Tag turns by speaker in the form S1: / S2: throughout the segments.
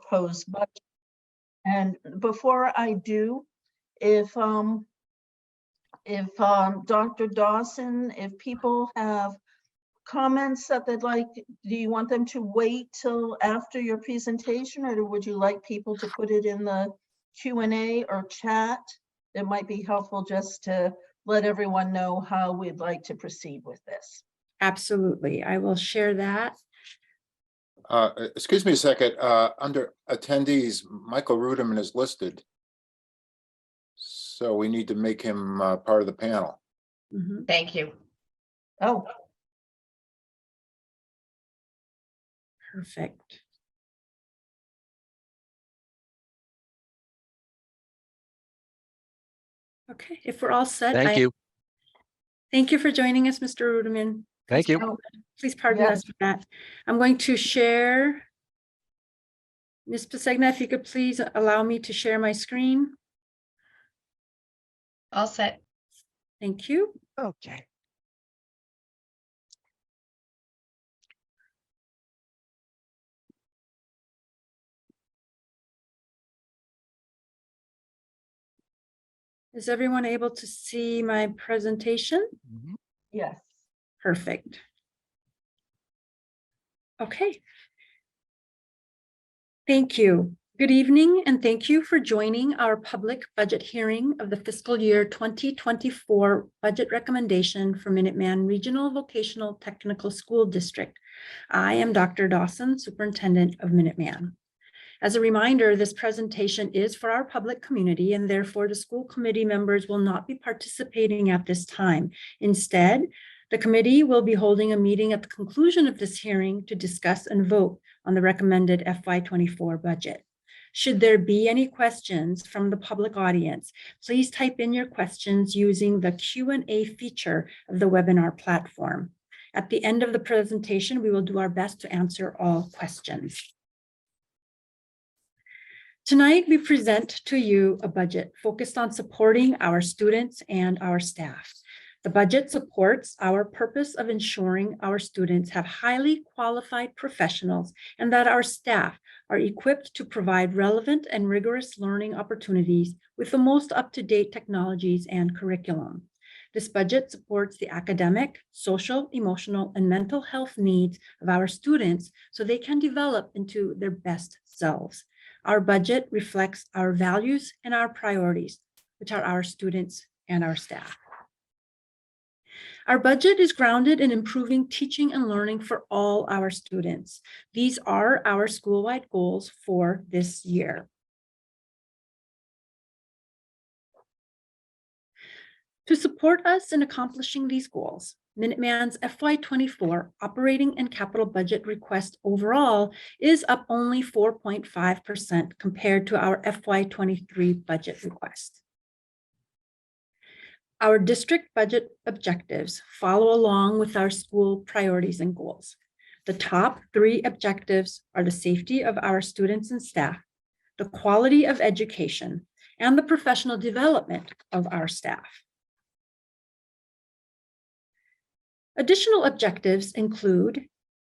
S1: proposed budget. And before I do, if Dr. Dawson, if people have comments that they'd like, do you want them to wait till after your presentation, or would you like people to put it in the Q&A or chat? It might be helpful just to let everyone know how we'd like to proceed with this.
S2: Absolutely. I will share that.
S3: Excuse me a second. Under attendees, Michael Ruderman is listed. So we need to make him part of the panel.
S2: Mm-hmm.
S4: Thank you.
S1: Oh,
S2: Perfect. Okay, if we're all set.
S5: Thank you.
S2: Thank you for joining us, Mr. Ruderman.
S5: Thank you.
S2: Please pardon us for that. I'm going to share. Ms. Pasegna, if you could please allow me to share my screen.
S4: All set.
S2: Thank you.
S5: Okay.
S2: Is everyone able to see my presentation?
S5: Mhm.
S1: yes.
S2: Perfect. Okay. Thank you. Good evening, and thank you for joining our public budget hearing of the fiscal year 2024 budget recommendation for Minuteman Regional Vocational Technical School District. I am Dr. Dawson, Superintendent of Minuteman. As a reminder, this presentation is for our public community, and therefore the school committee members will not be participating at this time. Instead, the committee will be holding a meeting at the conclusion of this hearing to discuss and vote on the recommended FY24 budget. Should there be any questions from the public audience, please type in your questions using the Q&A feature of the webinar platform. At the end of the presentation, we will do our best to answer all questions. Tonight, we present to you a budget focused on supporting our students and our staff. The budget supports our purpose of ensuring our students have highly qualified professionals and that our staff are equipped to provide relevant and rigorous learning opportunities with the most up-to-date technologies and curriculum. This budget supports the academic, social, emotional, and mental health needs of our students so they can develop into their best selves. Our budget reflects our values and our priorities, which are our students and our staff. Our budget is grounded in improving teaching and learning for all our students. These are our school-wide goals for this year. To support us in accomplishing these goals, Minuteman's FY24 operating and capital budget request overall is up only 4.5% compared to our FY23 budget request. Our district budget objectives follow along with our school priorities and goals. The top three objectives are the safety of our students and staff, the quality of education, and the professional development of our staff. Additional objectives include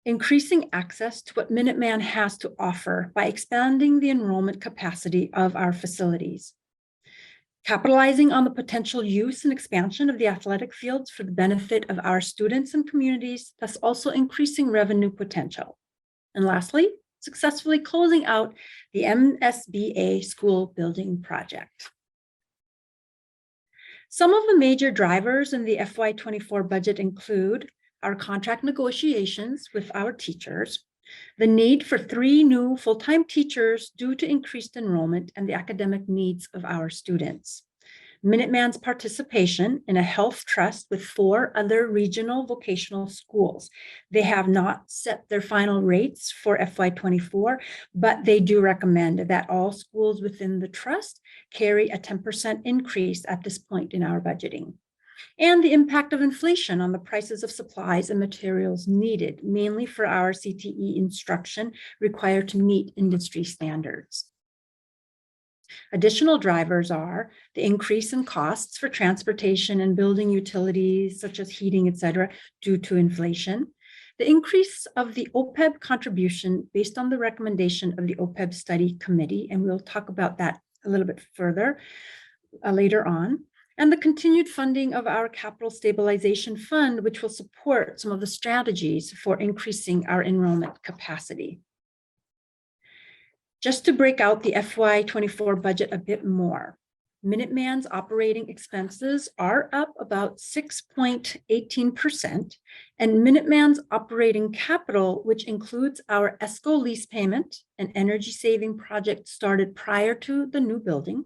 S2: increasing access to what Minuteman has to offer by expanding the enrollment capacity of our facilities, capitalizing on the potential use and expansion of the athletic fields for the benefit of our students and communities, thus also increasing revenue potential. And lastly, successfully closing out the MSBA school building project. Some of the major drivers in the FY24 budget include our contract negotiations with our teachers, the need for 3 new full-time teachers due to increased enrollment and the academic needs of our students, Minuteman's participation in a health trust with 4 other regional vocational schools. They have not set their final rates for FY24, but they do recommend that all schools within the trust carry a 10% increase at this point in our budgeting. And the impact of inflation on the prices of supplies and materials needed, mainly for our CTE instruction required to meet industry standards. Additional drivers are the increase in costs for transportation and building utilities, such as heating, etc., due to inflation, The increase of the OPEB contribution based on the recommendation of the OPEB study committee, and we'll talk about that a little bit further later on, and the continued funding of our capital stabilization fund, which will support some of the strategies for increasing our enrollment capacity. Just to break out the FY24 budget a bit more, Minuteman's operating expenses are up about 6.18%, and Minuteman's operating capital, which includes our ESCO lease payment, an energy saving project started prior to the new building,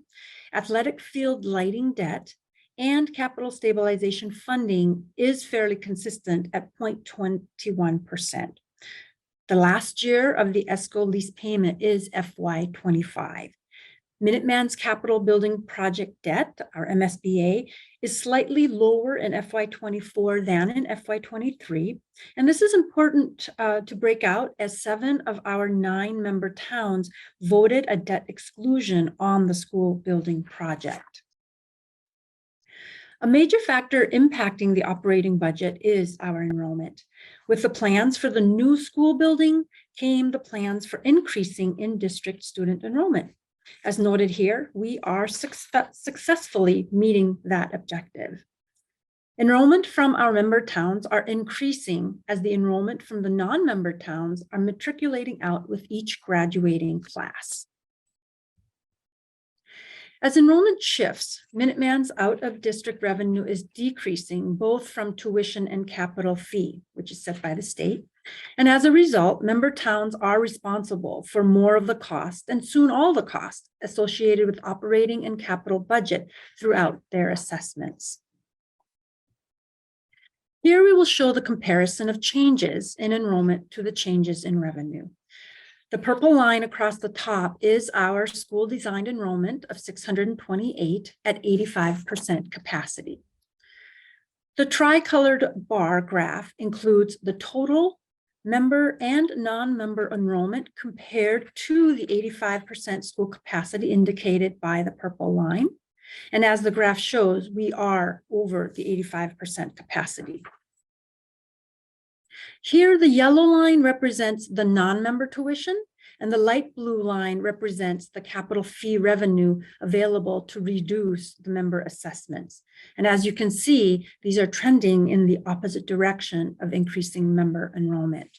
S2: athletic field lighting debt, and capital stabilization funding, is fairly consistent at 0.21%. The last year of the ESCO lease payment is FY25. Minuteman's capital building project debt, our MSBA, is slightly lower in FY24 than in FY23. And this is important to break out, as 7 of our 9 member towns voted a debt exclusion on the school building project. A major factor impacting the operating budget is our enrollment. With the plans for the new school building came the plans for increasing in-district student enrollment. As noted here, we are successfully meeting that objective. Enrollment from our member towns are increasing as the enrollment from the non-member towns are matriculating out with each graduating class. As enrollment shifts, Minuteman's out-of-district revenue is decreasing both from tuition and capital fee, which is set by the state. And as a result, member towns are responsible for more of the cost and soon all the cost associated with operating and capital budget throughout their assessments. Here we will show the comparison of changes in enrollment to the changes in revenue. The purple line across the top is our school designed enrollment of 628 at 85% capacity. The tricolored bar graph includes the total member and non-member enrollment compared to the 85% school capacity indicated by the purple line. And as the graph shows, we are over the 85% capacity. Here, the yellow line represents the non-member tuition, and the light blue line represents the capital fee revenue available to reduce the member assessments. And as you can see, these are trending in the opposite direction of increasing member enrollment.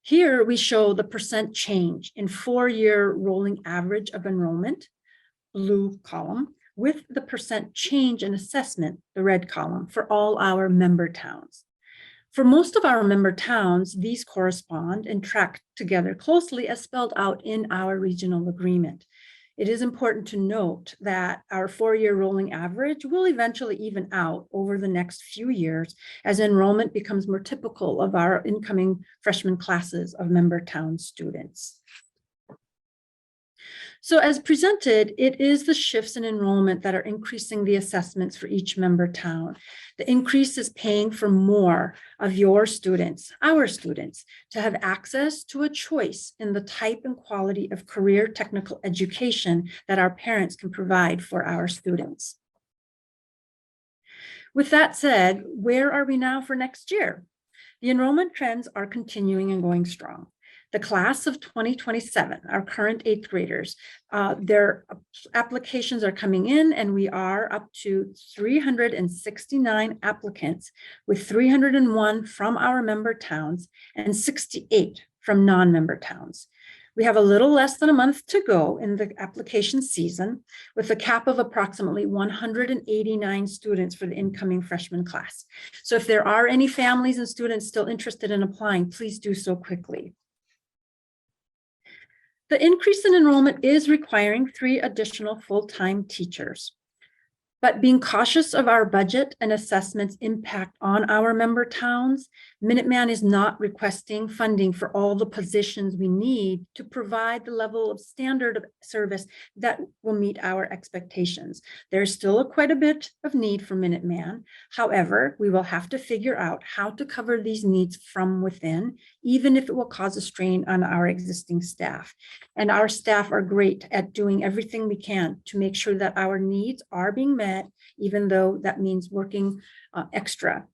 S2: Here we show the percent change in 4-year rolling average of enrollment, blue column, with the percent change in assessment, the red column, for all our member towns. For most of our member towns, these correspond and track together closely as spelled out in our regional agreement. It is important to note that our 4-year rolling average will eventually even out over the next few years as enrollment becomes more typical of our incoming freshman classes of member town students. So as presented, it is the shifts in enrollment that are increasing the assessments for each member town. The increase is paying for more of your students, our students, to have access to a choice in the type and quality of career technical education that our parents can provide for our students. With that said, where are we now for next year? The enrollment trends are continuing and going strong. The class of 2027, our current 8th graders, their applications are coming in, and we are up to 369 applicants, with 301 from our member towns and 68 from non-member towns. We have a little less than a month to go in the application season, with a cap of approximately 189 students for the incoming freshman class. So if there are any families and students still interested in applying, please do so quickly. The increase in enrollment is requiring 3 additional full-time teachers. But being cautious of our budget and assessments impact on our member towns, Minuteman is not requesting funding for all the positions we need to provide the level of standard of service that will meet our expectations. There's still quite a bit of need for Minuteman. However, we will have to figure out how to cover these needs from within, even if it will cause a strain on our existing staff. And our staff are great at doing everything we can to make sure that our needs are being met, even though that means working extra.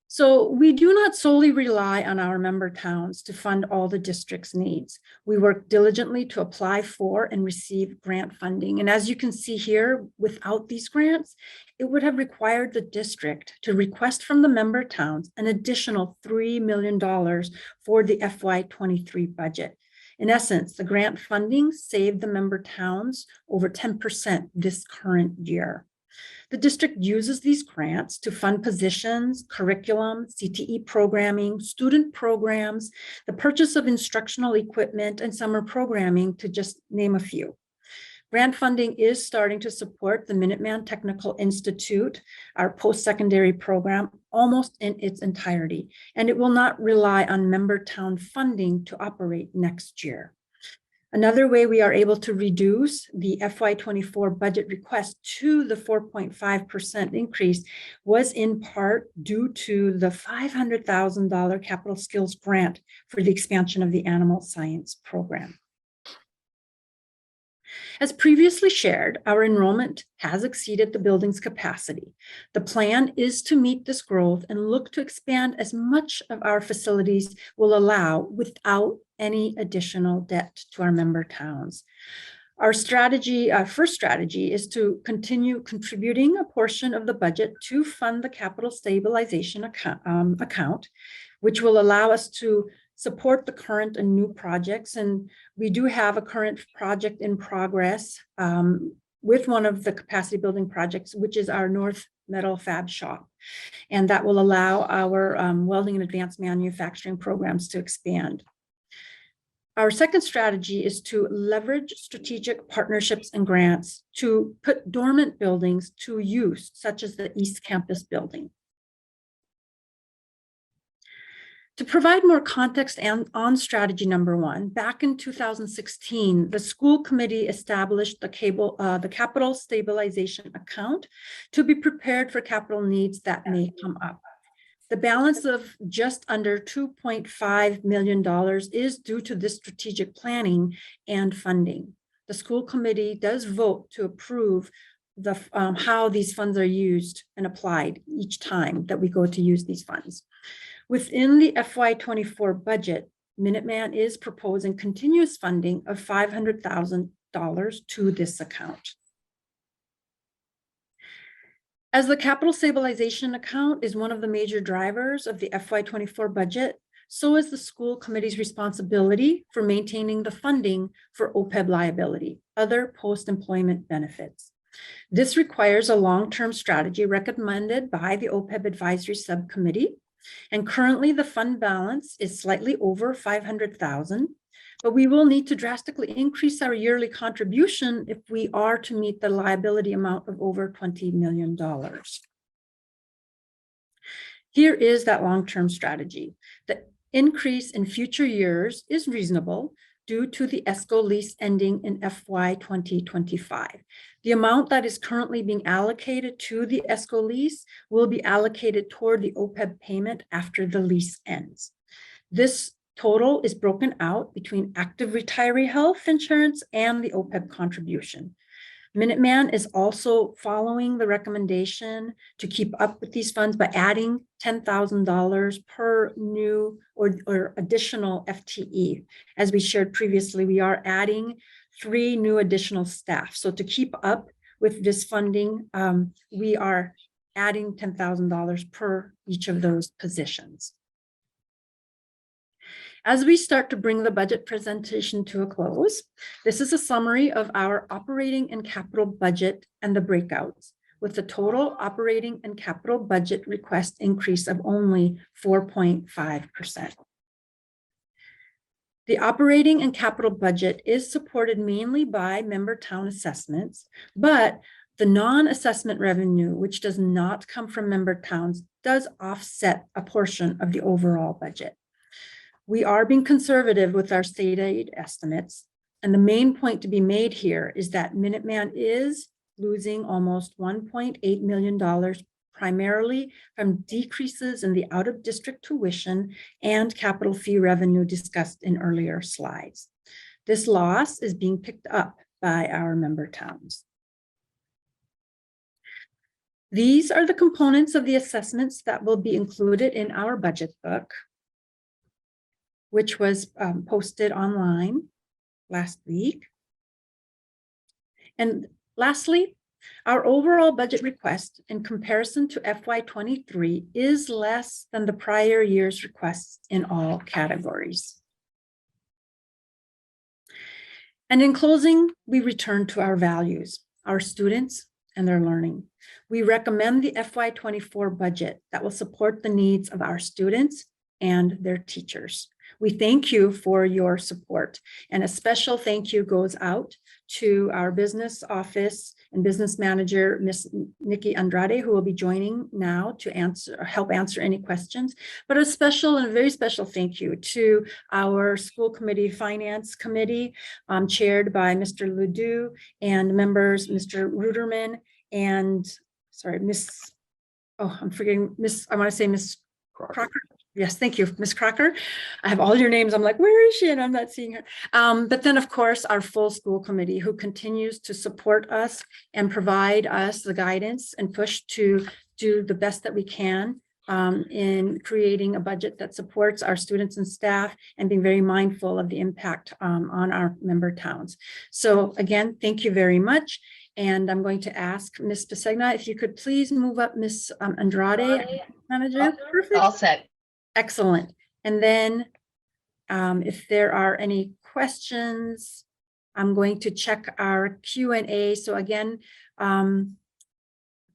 S2: So we do not solely rely on our member towns to fund all the district's needs. We work diligently to apply for and receive grant funding. And as you can see here, without these grants, it would have required the district to request from the member towns an additional $3 million for the FY23 budget. In essence, the grant funding saved the member towns over 10% this current year. The district uses these grants to fund positions, curriculum, CTE programming, student programs, the purchase of instructional equipment, and summer programming, to just name a few. Grant funding is starting to support the Minuteman Technical Institute, our post-secondary program, almost in its entirety, and it will not rely on member town funding to operate next year. Another way we are able to reduce the FY24 budget request to the 4.5% increase was in part due to the $500,000 capital skills grant for the expansion of the animal science program. As previously shared, our enrollment has exceeded the building's capacity. The plan is to meet this growth and look to expand as much of our facilities will allow without any additional debt to our member towns. Our first strategy is to continue contributing a portion of the budget to fund the capital stabilization account, which will allow us to support the current and new projects. And we do have a current project in progress with one of the capacity building projects, which is our North Metal Fab Shop. And that will allow our welding and advanced manufacturing programs to expand. Our second strategy is to leverage strategic partnerships and grants to put dormant buildings to use, such as the East Campus building. To provide more context on strategy number one, back in 2016, the school committee established the capital stabilization account to be prepared for capital needs that may come up. The balance of just under $2.5 million is due to this strategic planning and funding. The school committee does vote to approve how these funds are used and applied each time that we go to use these funds. Within the FY24 budget, Minuteman is proposing continuous funding of $500,000 to this account. As the capital stabilization account is one of the major drivers of the FY24 budget, so is the school committee's responsibility for maintaining the funding for OPEB liability, other post-employment benefits. This requires a long-term strategy recommended by the OPEB advisory subcommittee. And currently the fund balance is slightly over $500,000, but we will need to drastically increase our yearly contribution if we are to meet the liability amount of over $20 million. Here is that long-term strategy. The increase in future years is reasonable due to the ESCO lease ending in FY 2025. The amount that is currently being allocated to the ESCO lease will be allocated toward the OPEB payment after the lease ends. This total is broken out between active retiree health insurance and the OPEB contribution. Minuteman is also following the recommendation to keep up with these funds by adding $10,000 per new or additional FTE. As we shared previously, we are adding 3 new additional staff. So to keep up with this funding, we are adding $10,000 per each of those positions. As we start to bring the budget presentation to a close, this is a summary of our operating and capital budget and the breakouts, with the total operating and capital budget request increase of only 4.5%. The operating and capital budget is supported mainly by member town assessments, but the non-assessment revenue, which does not come from member towns, does offset a portion of the overall budget. We are being conservative with our state aid estimates, and the main point to be made here is that Minuteman is losing almost $1.8 million, primarily from decreases in the out-of-district tuition and capital fee revenue discussed in earlier slides. This loss is being picked up by our member towns. These are the components of the assessments that will be included in our budget book, which was posted online last week. And lastly, our overall budget request in comparison to FY23 is less than the prior year's requests in all categories. And in closing, we return to our values, our students and their learning. We recommend the FY24 budget that will support the needs of our students and their teachers. We thank you for your support, and a special thank you goes out to our business office and business manager, Miss Nikki Andrade, who will be joining now to help answer any questions. But a special and a very special thank you to our school committee finance committee, chaired by Mr. Ledoux, and members Mr. Ruderman and Miss, oh, I'm forgetting I want to say Miss Crocker. Yes, thank you, Miss Crocker. I have all your names. I'm like, where is she? And I'm not seeing her. But then, of course, our full school committee, who continues to support us and provide us the guidance and push to do the best that we can in creating a budget that supports our students and staff and being very mindful of the impact on our member towns. So again, thank you very much. And I'm going to ask Ms. Besegna, if you could please move up Ms. Andrade, manager. Perfect.
S4: All set.
S2: Excellent. And then if there are any questions, I'm going to check our Q&A. So again,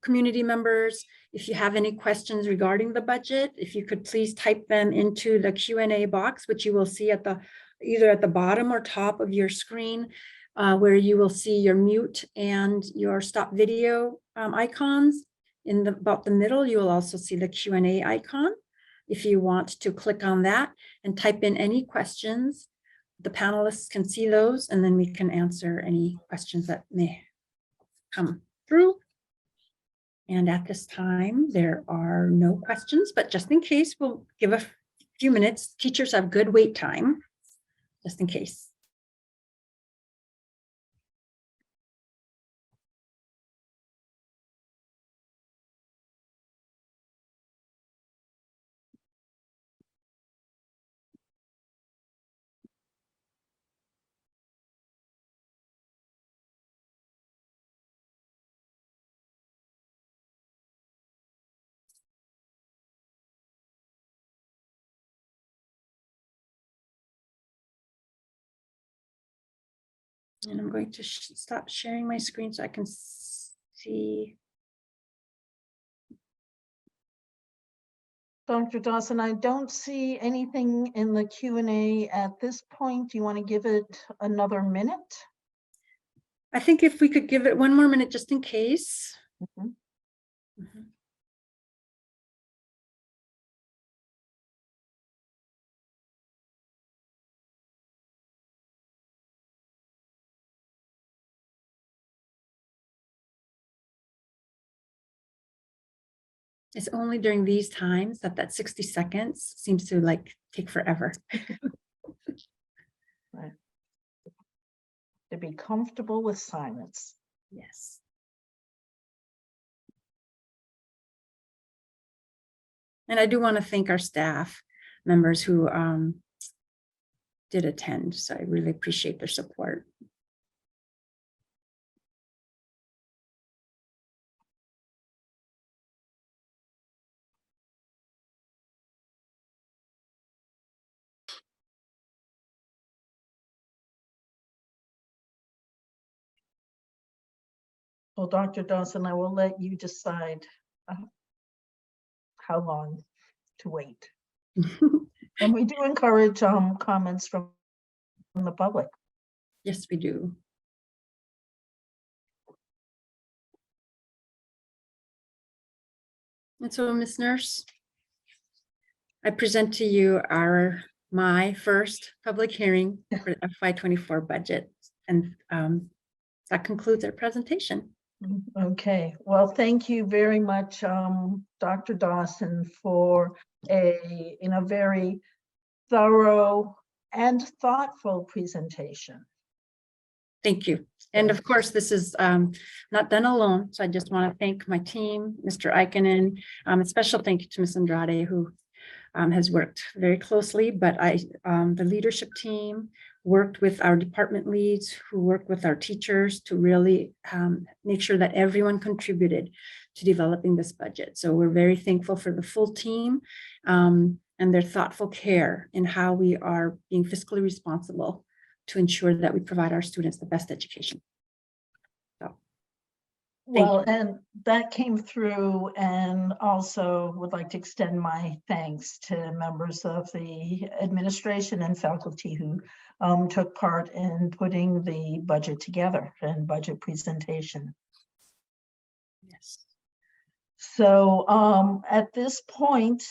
S2: community members, if you have any questions regarding the budget, if you could please type them into the Q&A box, which you will see at either at the bottom or top of your screen, where you will see your mute and your stop video icons. In about the middle, you will also see the Q&A icon. If you want to click on that and type in any questions, the panelists can see those, and then we can answer any questions that may come through. And at this time, there are no questions, but just in case, we'll give a few minutes. Teachers have good wait time, just in case. And I'm going to stop sharing my screen so I can see.
S1: Dr. Dawson, I don't see anything in the Q&A at this point. Do you want to give it another minute?
S2: I think if we could give it one more minute just in case.
S1: Mhm.
S2: Mhm. It's only during these times that 60 seconds seems to like take forever.
S1: Right. To be comfortable with silence.
S2: Yes. And I do want to thank our staff members who did attend. So I really appreciate their support.
S1: Well, Dr. Dawson, I will let you decide how long to wait. And we do encourage comments from the public.
S2: Yes, we do. And so, Ms. Nurse, I present to you my first public hearing for the FY24 budget. And that concludes our presentation.
S1: Okay, well, thank you very much, Dr. Dawson, for a very thorough and thoughtful presentation.
S2: Thank you. And of course, this is not done alone. So I just want to thank my team, Mr. Ikonen. A special thank you to Ms. Andrade, who has worked very closely, but the leadership team worked with our department leads, who worked with our teachers to really make sure that everyone contributed to developing this budget. So we're very thankful for the full team and their thoughtful care in how we are being fiscally responsible to ensure that we provide our students the best education. So, thank
S1: Well, and that came through, and also would like to extend my thanks to members of the administration and faculty who took part in putting the budget together and budget presentation.
S2: yes.
S1: So at this point,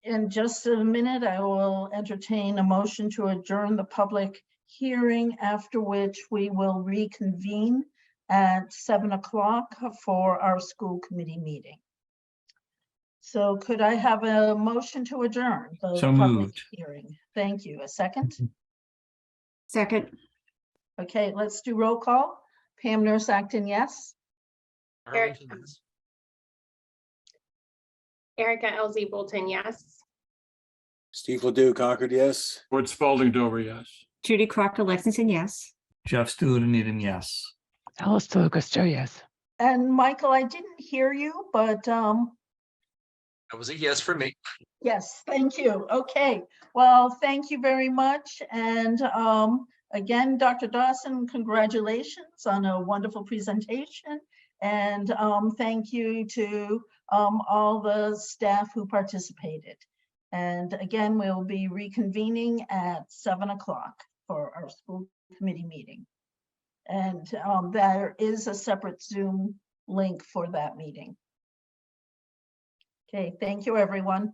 S1: in just a minute, I will entertain a motion to adjourn the public hearing, after which we will reconvene at 7 o'clock for our school committee meeting. So could I have a motion to adjourn the
S4: So
S1: public
S4: moved.
S1: hearing? Thank you. A second?
S2: Second.
S1: Okay, let's do roll call. Pam Nurse Acton, yes.
S5: Erica LZ Bolton, yes.
S3: Steve Ledoux, Concord, yes.
S4: Ford Spalding Dover, yes.
S6: Judy Crocker Lexington, yes.
S4: Jeff Stewart, Needham, yes.
S7: Alice DeLucasto, yes.
S1: And Michael, I didn't hear you, but
S8: That was a yes for me.
S1: yes, thank you. Okay, well, thank you very much. And again, Dr. Dawson, congratulations on a wonderful presentation. And thank you to all the staff who participated. And again, we'll be reconvening at 7 o'clock for our school committee meeting. And there is a separate Zoom link for that meeting. Okay, thank you, everyone.